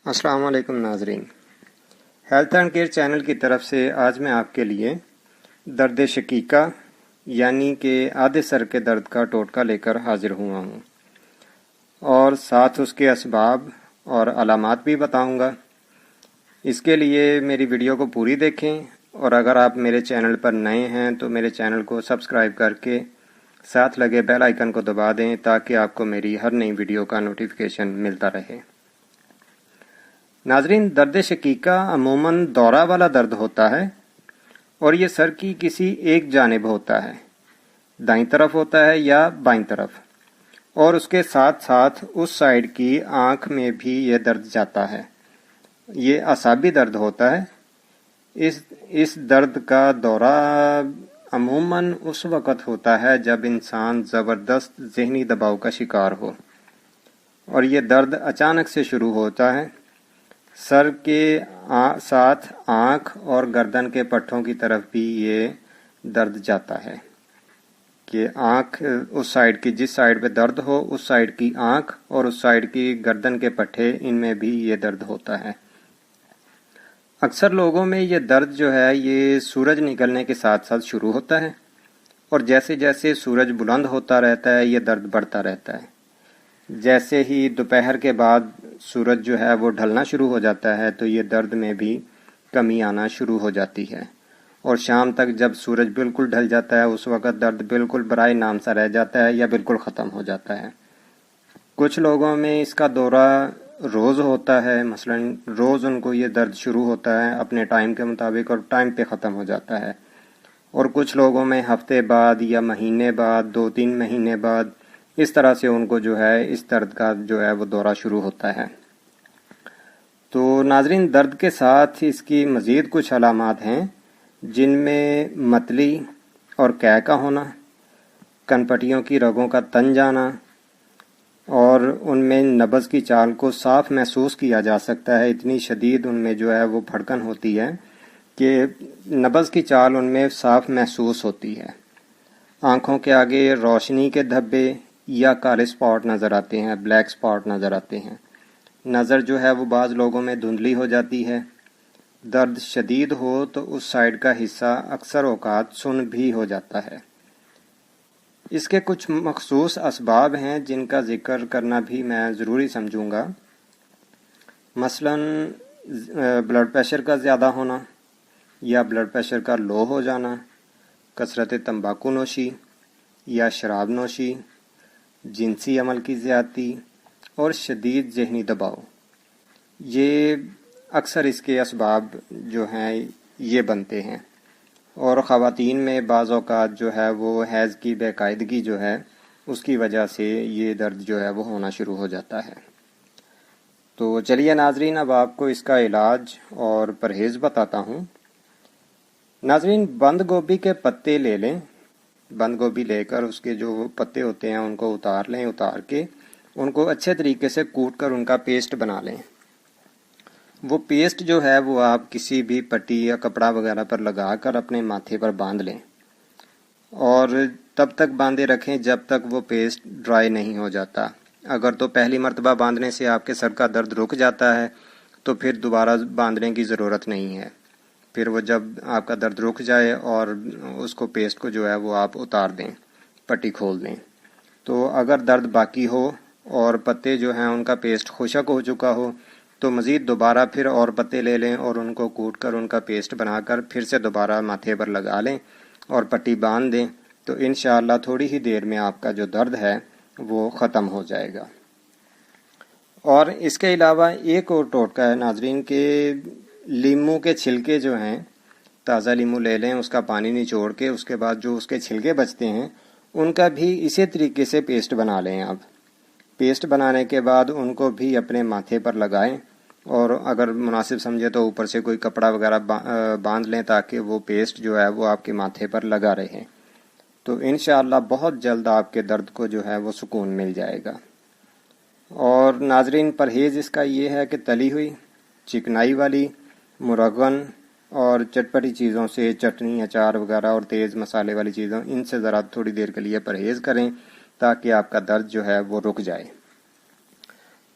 السلام علیکم ناظرین، ہیلتھ اینڈ کیئر چینل کی طرف سے آج میں آپ کے لیے درد شقیقہ یعنی کہ آدھے سر کے درد کا ٹوٹکا لے کر حاضر ہوا ہوں اور ساتھ اس کے اسباب اور علامات بھی بتاؤں گا۔ اس کے لیے میری ویڈیو کو پوری دیکھیں اور اگر آپ میرے چینل پر نئے ہیں تو میرے چینل کو سبسکرائب کر کے ساتھ لگے بیل آئیکن کو دبا دیں تاکہ آپ کو میری ہر نئی ویڈیو کا نوٹیفیکیشن ملتا رہے۔ ناظرین، درد شقیقہ عموماً دورہ والا درد ہوتا ہے اور یہ سر کی کسی ایک جانب ہوتا ہے، دائیں طرف ہوتا ہے یا بائیں طرف، اور اس کے ساتھ ساتھ اس سائیڈ کی آنکھ میں بھی یہ درد جاتا ہے۔ یہ اعصابی درد ہوتا ہے۔ اس درد کا دورہ عموماً اس وقت ہوتا ہے جب انسان زبردست ذہنی دباؤ کا شکار ہو، اور یہ درد اچانک سے شروع ہوتا ہے۔ سر کے ساتھ آنکھ اور گردن کے پٹھوں کی طرف بھی یہ درد جاتا ہے کہ آنکھ اس سائیڈ کی، جس سائیڈ پہ درد ہو اس سائیڈ کی آنکھ اور اس سائیڈ کی گردن کے پٹھے، ان میں بھی یہ درد ہوتا ہے۔ اکثر لوگوں میں یہ درد جو ہے یہ سورج نکلنے کے ساتھ ساتھ شروع ہوتا ہے، اور جیسے جیسے سورج بلند ہوتا رہتا ہے یہ درد بڑھتا رہتا ہے۔ جیسے ہی دوپہر کے بعد سورج جو ہے وہ ڈھلنا شروع ہو جاتا ہے تو یہ درد میں بھی کمی آنا شروع ہو جاتی ہے، اور شام تک جب سورج بالکل ڈھل جاتا ہے اس وقت درد بالکل برائے نام سا رہ جاتا ہے یا بالکل ختم ہو جاتا ہے۔ کچھ لوگوں میں اس کا دورہ روز ہوتا ہے، مثلا روز ان کو یہ درد شروع ہوتا ہے اپنے ٹائم کے مطابق اور ٹائم پہ ختم ہو جاتا ہے، اور کچھ لوگوں میں ہفتے بعد یا مہینے بعد، 2-3 مہینے بعد، اس طرح سے ان کو جو ہے اس درد کا جو ہے وہ دورہ شروع ہوتا ہے۔ تو ناظرین، درد کے ساتھ اس کی مزید کچھ علامات ہیں جن میں متلی اور قے کا ہونا، کن پٹیوں کی رگوں کا تن جانا، اور ان میں نبض کی چال کو صاف محسوس کیا جا سکتا ہے۔ اتنی شدید ان میں جو ہے وہ دھڑکن ہوتی ہے کہ نبض کی چال ان میں صاف محسوس ہوتی ہے۔ آنکھوں کے آگے روشنی کے دھبے یا کالے سپاٹ نظر آتے ہیں، بلیک سپاٹ نظر آتے ہیں۔ نظر جو ہے وہ بعض لوگوں میں دھندلی ہو جاتی ہے۔ درد شدید ہو تو اس سائیڈ کا حصہ اکثر اوقات سن بھی ہو جاتا ہے۔ اس کے کچھ مخصوص اسباب ہیں جن کا ذکر کرنا بھی میں ضروری سمجھوں گا، مثلا بلڈ پریشر کا زیادہ ہونا یا بلڈ پریشر کا لو ہو جانا، کثرت تمباکو نوشی یا شراب نوشی، جنسی عمل کی زیادتی اور شدید ذہنی دباؤ۔ یہ اکثر اس کے اسباب جو ہیں یہ بنتے ہیں، اور خواتین میں بعض اوقات جو ہے وہ حیض کی بے قاعدگی جو ہے اس کی وجہ سے یہ درد جو ہے وہ ہونا شروع ہو جاتا ہے۔ تو چلیے ناظرین، اب آپ کو اس کا علاج اور پرہیز بتاتا ہوں۔ ناظرین، بند گوبھی کے پتے لے لیں، بند گوبھی لے کر اس کے جو پتے ہوتے ہیں ان کو اتار لیں، اتار کے ان کو اچھے طریقے سے کوٹ کر ان کا پیسٹ بنا لیں۔ وہ پیسٹ جو ہے وہ آپ کسی بھی پٹی یا کپڑا وغیرہ پر لگا کر اپنے ماتھے پر باندھ لیں، اور تب تک باندھے رکھیں جب تک وہ پیسٹ ڈرائی نہیں ہو جاتا۔ اگر تو پہلی مرتبہ باندھنے سے آپ کے سر کا درد رک جاتا ہے تو پھر دوبارہ باندھنے کی ضرورت نہیں ہے۔ پھر وہ جب آپ کا درد رک جائے اور اس کو پیسٹ کو جو ہے وہ آپ اتار دیں، پٹی کھول دیں۔ تو اگر درد باقی ہو اور پتے جو ہیں ان کا پیسٹ خشک ہو چکا ہو تو مزید دوبارہ پھر اور پتے لے لیں اور ان کو کوٹ کر ان کا پیسٹ بنا کر پھر سے دوبارہ ماتھے پر لگا لیں اور پٹی باندھ دیں، تو انشاءاللہ تھوڑی ہی دیر میں آپ کا جو درد ہے وہ ختم ہو جائے گا۔ اور اس کے علاوہ ایک اور ٹوٹکا ہے ناظرین کہ لیموں کے چھلکے جو ہیں، تازہ لیموں لے لیں، اس کا پانی نچوڑ کے اس کے بعد جو اس کے چھلکے بچتے ہیں ان کا بھی اسی طریقے سے پیسٹ بنا لیں آپ۔ پیسٹ بنانے کے بعد ان کو بھی اپنے ماتھے پر لگائیں، اور اگر مناسب سمجھے تو اوپر سے کوئی کپڑا وغیرہ باندھ لیں تاکہ وہ پیسٹ جو ہے وہ آپ کے ماتھے پر لگا رہے۔ تو انشاءاللہ بہت جلد آپ کے درد کو جو ہے وہ سکون مل جائے گا۔ اور ناظرین، پرہیز اس کا یہ ہے کہ تلی ہوئی، چکنائی والی، مرغن اور چٹپٹی چیزوں سے، چٹنی، اچار وغیرہ اور تیز مسالے والی چیزوں، ان سے ذرا تھوڑی دیر کے لیے پرہیز کریں تاکہ آپ کا درد جو ہے وہ رک جائے۔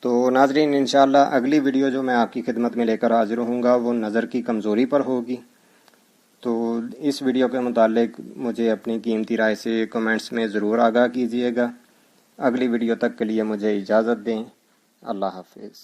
تو ناظرین انشاءاللہ اگلی ویڈیو جو میں آپ کی خدمت میں لے کر حاضر ہوں گا وہ نظر کی کمزوری پر ہوگی. تو اس ویڈیو کے متعلق مجھے اپنی قیمتی رائے سے کمنٹس میں ضرور آگاہ کیجیے گا. اگلی ویڈیو تک کے لیے مجھے اجازت دیں. اللہ حافظ.